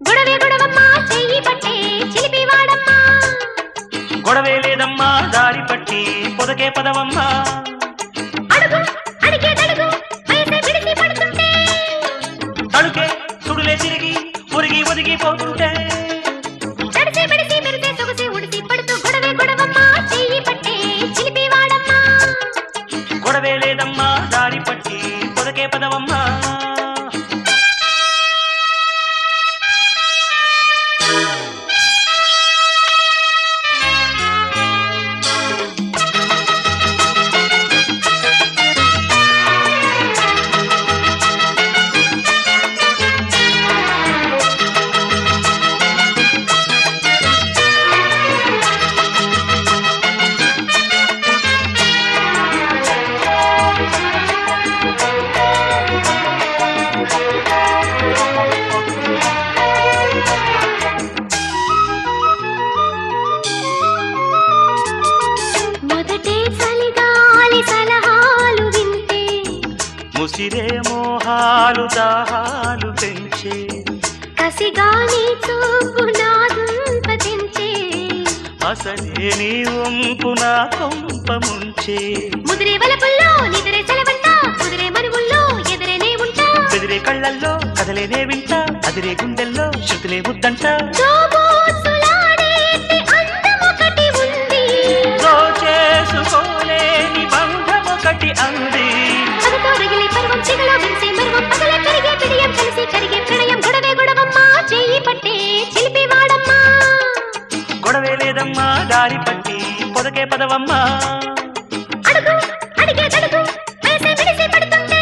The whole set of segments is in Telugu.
గొడవే గొడవమ్మా చెయ్యి పట్టే చిలిపి వాడమ్మా గొడవే లేదమ్మా దారి పట్టి పొదకే పదవమ్మా అడుగు అడిగే తడుగు వయసే విడిసి పడుతుంటే తడుకే సుడులే తిరిగి ఒరిగి ఒదిగిపోతుంటే తడిసి బిడిసి మెరిసే సొగసి ఉడిసి పడుతూ గొడవే గొడవమ్మా చెయ్యి పట్టే చిలిపి వాడమ్మా గొడవే లేదమ్మా దారి పట్టి పొదకే పదవమ్మా ముసిరే మోహాలు దాహాలు పెంచే కసిగాని చూపు నాదుంపతించే అసలే నీ వంపు నా కొంప ముంచే ముదిరే వలపుల్లో నిదిరే సెలవంట కుదిరే మనుగుల్లో ఎదురేనే ఉంటా బెదిరే కళ్ళల్లో కదలేనే వింటా అదిరే గుండెల్లో శృతులే ముద్దంట దోబోతులాడేటి అందమొకటి ఉంది దోచేసుకోలేని బంధమొకటి అంది పగతో రగిలే పర్వం చిగలో విరిసే మర్వం పగలే కరిగే పిడియం కలిసి కరిగే ప్రణయం గొడవే గొడవమ్మా చెయ్యి పట్టే చిలిపి వాడమ్మా గొడవే లేదమ్మా దారి పట్టి పొదకే పదవమ్మా అడుగు అడిగే తడుగు వయసే విడిసి పడుతుంటే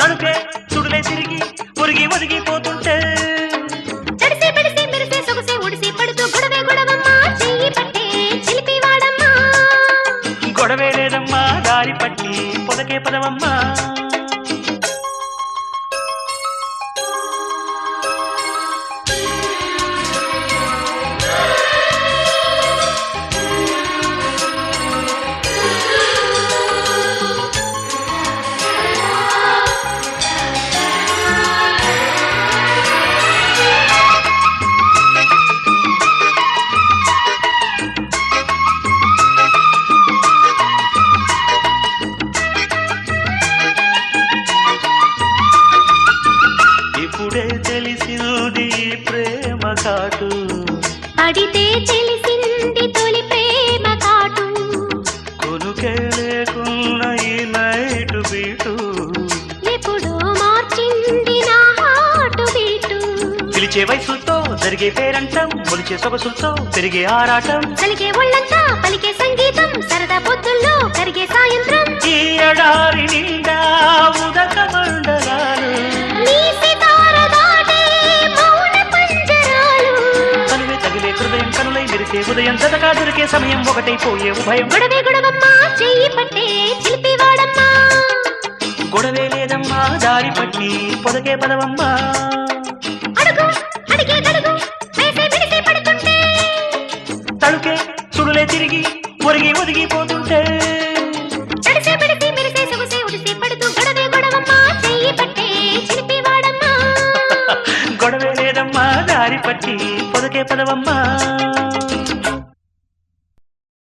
తడుకే సుడులే తిరిగి ఒరిగి ఒదిగిపోతుంటే తడిసి బిడిసి మెరిసే సొగసే ఉడిసి పడుతూ గొడవే గొడవమ్మా చెయ్యి పట్టే చిలిపి వాడమ్మా గొడవే లేదమ్మా దారి పట్టి పొదకే పదవమ్మా ఇప్పుడే తెలిసింది ప్రేమ కాటు అడితే తెలిసింది తొలి ప్రేమ కాటు కొనుకే లేకున్న ఈ నైటు బీటు ఎప్పుడో మార్చింది నా హాటు బీటు పిలిచే వయసుతో జరిగే పేరంటం మొలిచే సొగసులతో పెరిగే ఆరాటం కలిగే ఒళ్ళంతా పలికే సంగీతం సరదా పొద్దుల్లో కరిగే సాయంత్రం ఈ ఎడారి నిండా ఉదక మండలాలు నీ సితార దాటే మౌన పంజరాలు కనువే తగిలే హృదయం కనులై మెరిసే ఉదయం జతగా దొరికే సమయం ఒకటైపోయే ఉభయం గొడవే గొడవమ్మా చెయ్యి పట్టే చిలిపి వాడమ్మా గొడవే లేదమ్మా దారి పట్టి పొదకే పదవమ్మా అడుగు అడిగే తడుగు వేసే విడిసి పడుతుంటే తడుకే సుడులే తిరిగి ఒరిగి ఒదిగిపోతుంటే తడిసే బిడిసి మెరిసే సొగసే ఉడిసి పడుతూ గొడవే గొడవమ్మా చెయ్యి పట్టే చిలిపి వాడమ్మా గొడవే లేదమ్మా దారి పట్టి పొదకే పదవమ్మా